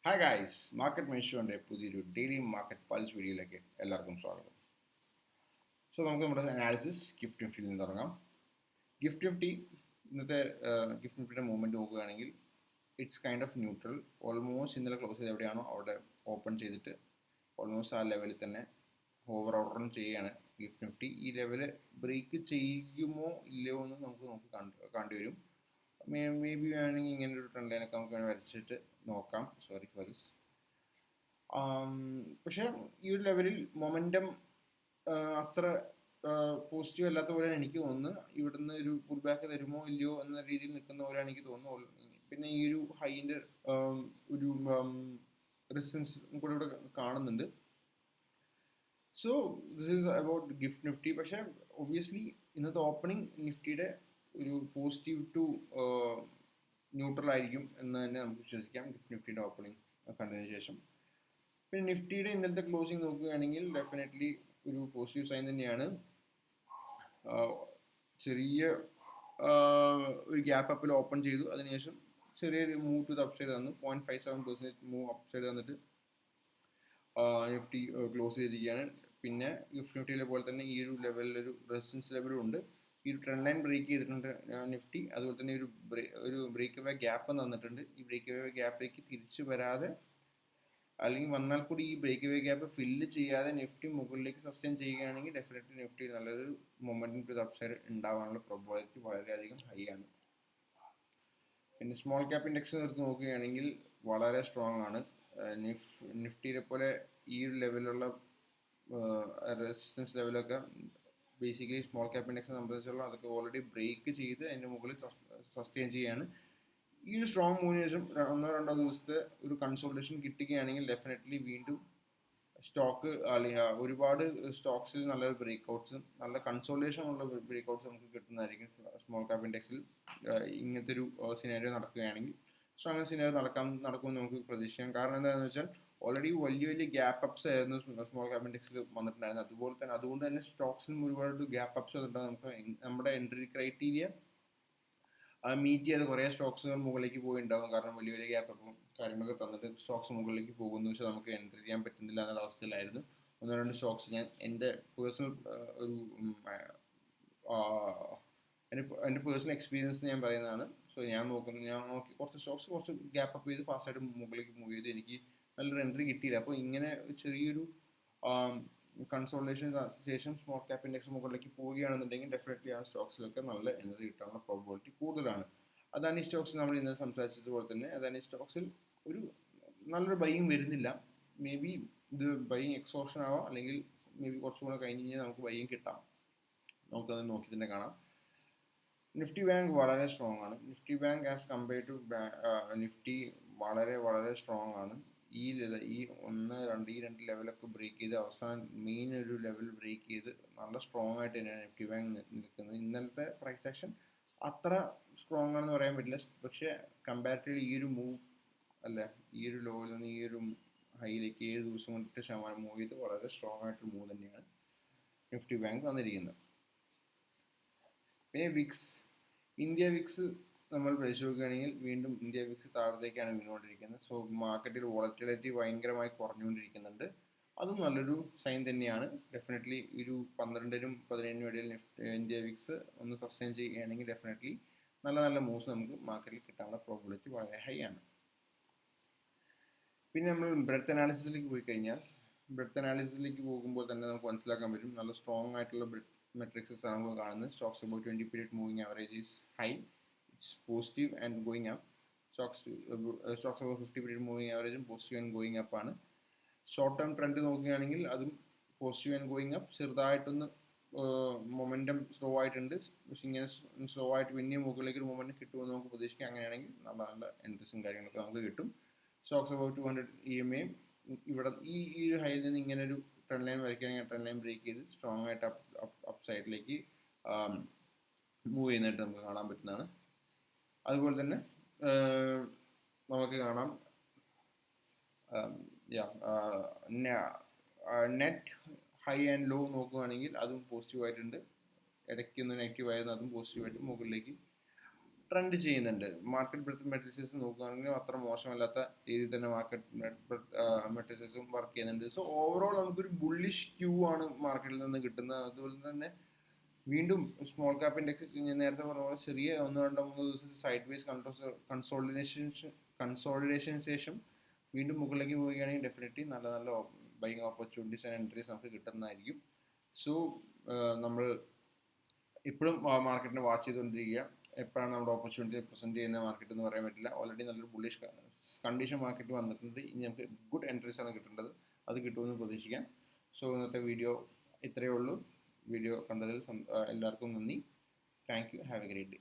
Hi guys, market മേഷോൻ്റെ പുതിയൊരു daily market pulse വീഡിയോയിലേക്ക് എല്ലാവർക്കും സ്വാഗതം. സോ നമുക്ക് നമ്മുടെ അനാലിസിസ് ഗിഫ്റ്റ് നിഫ്റ്റിയിൽ നിന്ന് തുടങ്ങാം. ഗിഫ്റ്റ് നിഫ്റ്റി ഇന്നത്തെ ഗിഫ്റ്റ് നിഫ്റ്റിയുടെ മൂവ്മെൻറ്റ് നോക്കുകയാണെങ്കിൽ it's kind of neutral. Almost ഇന്നലെ ക്ലോസ് ചെയ്ത് എവിടെയാണോ അവിടെ ഓപ്പൺ ചെയ്തിട്ട് ഓൾമോസ്റ്റ് ആ ലെവലിൽ തന്നെ ഓവർ ഓർഡറും ചെയ്യുകയാണ് ഗിഫ്റ്റ് നിഫ്റ്റി. ഈ ലെവൽ ബ്രേക്ക് ചെയ്യുമോ ഇല്ലയോ എന്ന് നമുക്ക് കാണേണ്ടി വരും. മേ ബി വേണമെങ്കിൽ ഇങ്ങനെ ഒരു ട്രെൻഡ് ലൈനൊക്കെ നമുക്ക് വരച്ചിട്ട് നോക്കാം. Sorry for this. പക്ഷേ ഈ ഒരു ലെവലിൽ മൊമെൻറ്റം അത്ര പോസിറ്റീവ് അല്ലാത്ത പോലെയാണ് എനിക്ക് തോന്നുന്നത്. ഇവിടുന്ന് ഒരു പുൾ ബാക്ക് തരുമോ ഇല്ലയോ എന്ന രീതിയിൽ നിൽക്കുന്ന പോലെയാണ് എനിക്ക് തോന്നുന്നത്. പിന്നെ ഈ ഒരു ഹൈൻ്റെ ഒരു റെസിസ്റ്റൻസ് കൂടെ ഇവിടെ കാണുന്നുണ്ട്. So this is about gift Nifty. പക്ഷേ ഒബ്വിയസ്ലി ഇന്നത്തെ ഓപ്പണിംഗ് നിഫ്റ്റിയുടെ ഒരു പോസിറ്റീവ് ടു ന്യൂട്രൽ ആയിരിക്കും എന്ന് തന്നെ നമുക്ക് വിശ്വസിക്കാം ഗിഫ്റ്റ് നിഫ്റ്റിയുടെ ഓപ്പണിംഗ് കണ്ടതിന് ശേഷം. പിന്നെ നിഫ്റ്റിയുടെ ഇന്നലത്തെ ക്ലോസിംഗ് നോക്കുകയാണെങ്കിൽ ഡെഫിനറ്റ്ലി ഒരു പോസിറ്റീവ് സൈൻ തന്നെയാണ്. ചെറിയ ഒരു ഗ്യാപ്പ് അപ്പിൽ ഓപ്പൺ ചെയ്തു, അതിനുശേഷം ചെറിയൊരു മൂവ് ടു ദ അപ്സൈഡ് തന്നു. 0.57% മൂവ് അപ്സൈഡ് തന്നിട്ട് നിഫ്റ്റി ക്ലോസ് ചെയ്തിരിക്കുകയാണ്. പിന്നെ ഗിഫ്റ്റ് നിഫ്റ്റിയിലെ പോലെ തന്നെ ഈ ഒരു ലെവലിലൊരു റെസിസ്റ്റൻസ് ലെവലും ഉണ്ട്. ഈ ഒരു ട്രെൻഡ് ലൈൻ ബ്രേക്ക് ചെയ്തിട്ടുണ്ട് നിഫ്റ്റി. അതുപോലെ തന്നെ ഒരു ബ്രേക്ക് അവേ ഗ്യാപ്പ് തന്നിട്ടുണ്ട്. ഈ ബ്രേക്ക് അവേ ഗ്യാപ്പിലേക്ക് തിരിച്ചു വരാതെ, അല്ലെങ്കിൽ വന്നാൽ കൂടി ഈ ബ്രേക്ക് അവേ ഗ്യാപ്പ് ഫില്ല് ചെയ്യാതെ നിഫ്റ്റി മുകളിലേക്ക് സസ്റ്റെയിൻ ചെയ്യുകയാണെങ്കിൽ ഡെഫിനറ്റ്ലി നിഫ്റ്റി നല്ലൊരു മൊമെൻറ്റം ടു ദ അപ്സൈഡ് ഉണ്ടാവാനുള്ള പ്രോബബിലിറ്റി വളരെയധികം ഹൈ ആണ്. പിന്നെ സ്മോൾ ക്യാപ്പ് ഇൻഡെക്സ് എടുത്ത് നോക്കുകയാണെങ്കിൽ വളരെ സ്ട്രോങ് ആണ്. നിഫ്റ്റിയെ പോലെ ഈ ഒരു ലെവലിലുള്ള റെസിസ്റ്റൻസ് ലെവലൊക്കെ ബേസിക്കലി സ്മോൾ ക്യാപ്പ് ഇൻഡെക്സിനെ സംബന്ധിച്ചുള്ള അതൊക്കെ ഓൾറെഡി ബ്രേക്ക് ചെയ്ത് അതിൻ്റെ മുകളിൽ സസ്റ്റെയിൻ ചെയ്യുകയാണ്. ഈ ഒരു സ്ട്രോങ് മൂവിന് ശേഷം 1-2 ദിവസത്തെ ഒരു കൺസോൾട്ടേഷൻ കിട്ടുകയാണെങ്കിൽ ഡെഫിനറ്റ്ലി വീണ്ടും സ്റ്റോക്ക് അല്ലെങ്കിൽ ഒരുപാട് സ്റ്റോക്സിൽ നല്ല ബ്രേക്ക്ഔട്ട്സും നല്ല കൺസോൾട്ടേഷൻ ഉള്ള ബ്രേക്ക്ഔട്ട്സ് നമുക്ക് കിട്ടുന്നതായിരിക്കും സ്മോൾ ക്യാപ്പ് ഇൻഡെക്സിൽ. ഇങ്ങനത്തെ ഒരു സിനാരിയോ നടക്കുകയാണെങ്കിൽ സ്ട്രോങ് സിനാരിയോ നടക്കുമെന്ന് നമുക്ക് പ്രതീക്ഷിക്കാം. കാരണം എന്താണെന്ന് വെച്ചാൽ ഓൾറെഡി വലിയ വലിയ ഗ്യാപ്പ് അപ്സ് ആയിരുന്നു സ്മോൾ ക്യാപ്പ് ഇൻഡെക്സിൽ വന്നിട്ടുണ്ടായിരുന്നത്. അതുപോലെ തന്നെ അതുകൊണ്ട് തന്നെ സ്റ്റോക്സിനും ഒരുപാട് ഗ്യാപ്പ് അപ്സ് വന്നിട്ടുണ്ട്. നമുക്ക് നമ്മുടെ എൻട്രി ക്രൈറ്റീരിയ മീറ്റ് ചെയ്ത് കുറേ സ്റ്റോക്സുകൾ മുകളിലേക്ക് പോയിട്ടുണ്ടാകും. കാരണം വലിയ വലിയ ഗ്യാപ്പ് അപ്പം കാര്യങ്ങളൊക്കെ തന്നിട്ട് സ്റ്റോക്സ് മുകളിലേക്ക് പോകുന്നു വെച്ചാൽ നമുക്ക് എൻട്രി ചെയ്യാൻ പറ്റുന്നില്ല എന്നുള്ള അവസ്ഥയിലായിരുന്നു. 1-2 സ്റ്റോക്സ് ഞാൻ എൻ്റെ പേഴ്സണൽ ഒരു എൻ്റെ പേഴ്സണൽ എക്സ്പീരിയൻസ് ഞാൻ പറയുന്നതാണ്. സോ ഞാൻ നോക്കി കുറച്ച് സ്റ്റോക്സ് കുറച്ച് ഗ്യാപ്പ് അപ്പ് ചെയ്ത് ഫാസ്റ്റായിട്ട് മുകളിലേക്ക് മൂവ് ചെയ്ത് എനിക്ക് നല്ലൊരു എൻട്രി കിട്ടിയില്ല. അപ്പോൾ ഇങ്ങനെ ചെറിയൊരു കൺസോൾട്ടേഷന് ശേഷം സ്മോൾ ക്യാപ്പ് ഇൻഡെക്സ് മുകളിലേക്ക് പോവുകയാണെന്നുണ്ടെങ്കിൽ ഡെഫിനറ്റ്ലി ആ സ്റ്റോക്സിലൊക്കെ നല്ല എനർജി കിട്ടാനുള്ള പ്രോബബിലിറ്റി കൂടുതലാണ്. അദാനി സ്റ്റോക്സ് നമ്മൾ ഇന്നലെ സംസാരിച്ചതുപോലെ തന്നെ അദാനി സ്റ്റോക്സിൽ ഒരു നല്ലൊരു ബൈയിങ് വരുന്നില്ല. മേ ബി ഇത് ബൈയിങ് എക്സോഷൻ ആവാം, അല്ലെങ്കിൽ മേ ബി കുറച്ചും കൂടെ കഴിഞ്ഞ് കഴിഞ്ഞാൽ നമുക്ക് ബൈയിങ് കിട്ടാം. നമുക്കത് നോക്കി തന്നെ കാണാം. നിഫ്റ്റി ബാങ്ക് വളരെ സ്ട്രോങ് ആണ്. Nifty bank as compared to Nifty വളരെ വളരെ സ്ട്രോങ് ആണ്. ഈ 1-2 ലെവലൊക്കെ ബ്രേക്ക് ചെയ്ത് അവസാനം മെയിൻ ഒരു ലെവൽ ബ്രേക്ക് ചെയ്ത് നല്ല സ്ട്രോങ് ആയിട്ട് തന്നെയാണ് നിഫ്റ്റി ബാങ്ക് നിൽക്കുന്നത്. ഇന്നലത്തെ പ്രൈസ് ആക്ഷൻ അത്ര സ്ട്രോങ് ആണെന്ന് പറയാൻ പറ്റില്ല. പക്ഷേ കമ്പാരിറ്റീവ്ലി ഈ ഒരു മൂവ് അല്ല, ഈ ഒരു ലോയിൽ നിന്ന് ഈ ഒരു ഹൈയിലേക്ക് 7 ദിവസം കൊണ്ട് 8% മൂവ് ചെയ്ത് വളരെ സ്ട്രോങ് ആയിട്ടൊരു മൂവ് തന്നെയാണ് നിഫ്റ്റി ബാങ്ക് തന്നിരിക്കുന്നത്. പിന്നെ വിക്സ്, ഇന്ത്യ വിക്സ് നമ്മൾ പരിശോധിക്കുകയാണെങ്കിൽ വീണ്ടും ഇന്ത്യ വിക്സ് താഴത്തേക്കാണ് വീണുകൊണ്ടിരിക്കുന്നത്. സോ മാർക്കറ്റിൽ വോളറ്റിലിറ്റി ഭയങ്കരമായി കുറഞ്ഞുകൊണ്ടിരിക്കുന്നുണ്ട്. അതും നല്ലൊരു സൈൻ തന്നെയാണ്. ഡെഫിനറ്റ്ലി ഒരു 12-17 ഇടയിൽ ഇന്ത്യ വിക്സ് ഒന്ന് സസ്റ്റെയിൻ ചെയ്യുകയാണെങ്കിൽ ഡെഫിനറ്റ്ലി നല്ല നല്ല മൂവ്സ് നമുക്ക് മാർക്കറ്റിൽ കിട്ടാനുള്ള പ്രോബബിലിറ്റി വളരെ ഹൈ ആണ്. പിന്നെ നമ്മൾ ബ്രെഡ്ത്ത് അനാലിസിസിലേക്ക് പോയി കഴിഞ്ഞാൽ, ബ്രെഡ്ത്ത് അനാലിസിസിലേക്ക് പോകുമ്പോൾ തന്നെ നമുക്ക് മനസ്സിലാക്കാൻ പറ്റും നല്ല സ്ട്രോങ് ആയിട്ടുള്ള ബ്രെഡ്ത്ത് മെട്രിക്സസ് ആണ് നമ്മൾ കാണുന്നത്. Stocks about 20 period moving average is high, it's positive and going up. Stocks about 50 period moving ആവറേജും പോസിറ്റീവ് ആൻഡ് ഗോയിങ് അപ്പ് ആണ്. ഷോർട്ട് ടേം ട്രെൻഡ് നോക്കുകയാണെങ്കിൽ അതും പോസിറ്റീവ് ആൻഡ് ഗോയിങ് അപ്പ്. ചെറുതായിട്ടൊന്ന് മൊമെൻറ്റം സ്ലോ ആയിട്ടുണ്ട്. പക്ഷെ ഇങ്ങനെ സ്ലോ ആയിട്ട് പിന്നെ മുകളിലേക്ക് ഒരു മൊമെൻറ്റം കിട്ടുമെന്ന് നമുക്ക് പ്രതീക്ഷിക്കാം. അങ്ങനെയാണെങ്കിൽ നല്ല നല്ല എൻട്രീസും കാര്യങ്ങളൊക്കെ നമുക്ക് കിട്ടും. സ്റ്റോക്സ് അബൌട്ട് 200 EMA ഇവിടെ ഈ ഒരു ഹൈയിൽ നിന്ന് ഇങ്ങനെ ഒരു ട്രെൻഡ് ലൈൻ വരയ്ക്കുകയാണെങ്കിൽ ട്രെൻഡ് ലൈൻ ബ്രേക്ക് ചെയ്ത് സ്ട്രോങ് ആയിട്ട് അപ്പ് സൈഡിലേക്ക് മൂവ് ചെയ്യുന്നതായിട്ട് നമുക്ക് കാണാൻ പറ്റുന്നതാണ്. അതുപോലെ തന്നെ നമുക്ക് കാണാം നെറ്റ് ഹൈ ആൻഡ് ലോ നോക്കുകയാണെങ്കിൽ അതും പോസിറ്റീവ് ആയിട്ടുണ്ട്. ഇടയ്ക്കൊന്ന് നെഗറ്റീവ് ആയിരുന്നു, അതും പോസിറ്റീവായിട്ട് മുകളിലേക്ക് ട്രെൻഡ് ചെയ്യുന്നുണ്ട്. മാർക്കറ്റ് ബ്രെത്ത് മെട്രിക്സസ് നോക്കുകയാണെങ്കിൽ അത്ര മോശമല്ലാത്ത രീതിയിൽ തന്നെ മാർക്കറ്റ് മെട്രിക്സസും വർക്ക് ചെയ്യുന്നുണ്ട്. സോ ഓവറോൾ നമുക്കൊരു ബുള്ളിഷ് ക്യൂ ആണ് മാർക്കറ്റിൽ നിന്ന് കിട്ടുന്നത്. അതുപോലെ തന്നെ വീണ്ടും സ്മോൾ ക്യാപ്പ് ഇൻഡെക്സ് ഞാൻ നേരത്തെ പറഞ്ഞ പോലെ ചെറിയ 1-2-3 ദിവസം സൈഡ് വേസ് കൺസോളിഡേഷന് ശേഷം വീണ്ടും മുകളിലേക്ക് പോവുകയാണെങ്കിൽ ഡെഫിനറ്റ്ലി നല്ല നല്ല ബൈങ് ഓപ്പർച്യൂണിറ്റീസ് ആൻഡ് എൻട്രീസ് നമുക്ക് കിട്ടുന്നതായിരിക്കും. സോ നമ്മൾ ഇപ്പോഴും മാർക്കറ്റിനെ വാച്ച് ചെയ്തുകൊണ്ടിരിക്കുക. എപ്പോഴാണ് നമ്മുടെ ഓപ്പർച്യൂണിറ്റി പ്രസന്റ് ചെയ്യുന്ന മാർക്കറ്റ് എന്ന് പറയാൻ പറ്റില്ല. ഓൾറെഡി നല്ലൊരു ബുള്ളിഷ് കണ്ടീഷൻ മാർക്കറ്റ് വന്നിട്ടുണ്ട്. ഇനി നമുക്ക് ഗുഡ് എൻട്രീസ് ആണ് കിട്ടേണ്ടത്. അത് കിട്ടുമെന്ന് പ്രതീക്ഷിക്കാം. സോ ഇന്നത്തെ വീഡിയോ ഇത്രയേ ഉള്ളൂ. വീഡിയോ കണ്ടതിൽ എല്ലാവർക്കും നന്ദി. Thank you. Have A great day.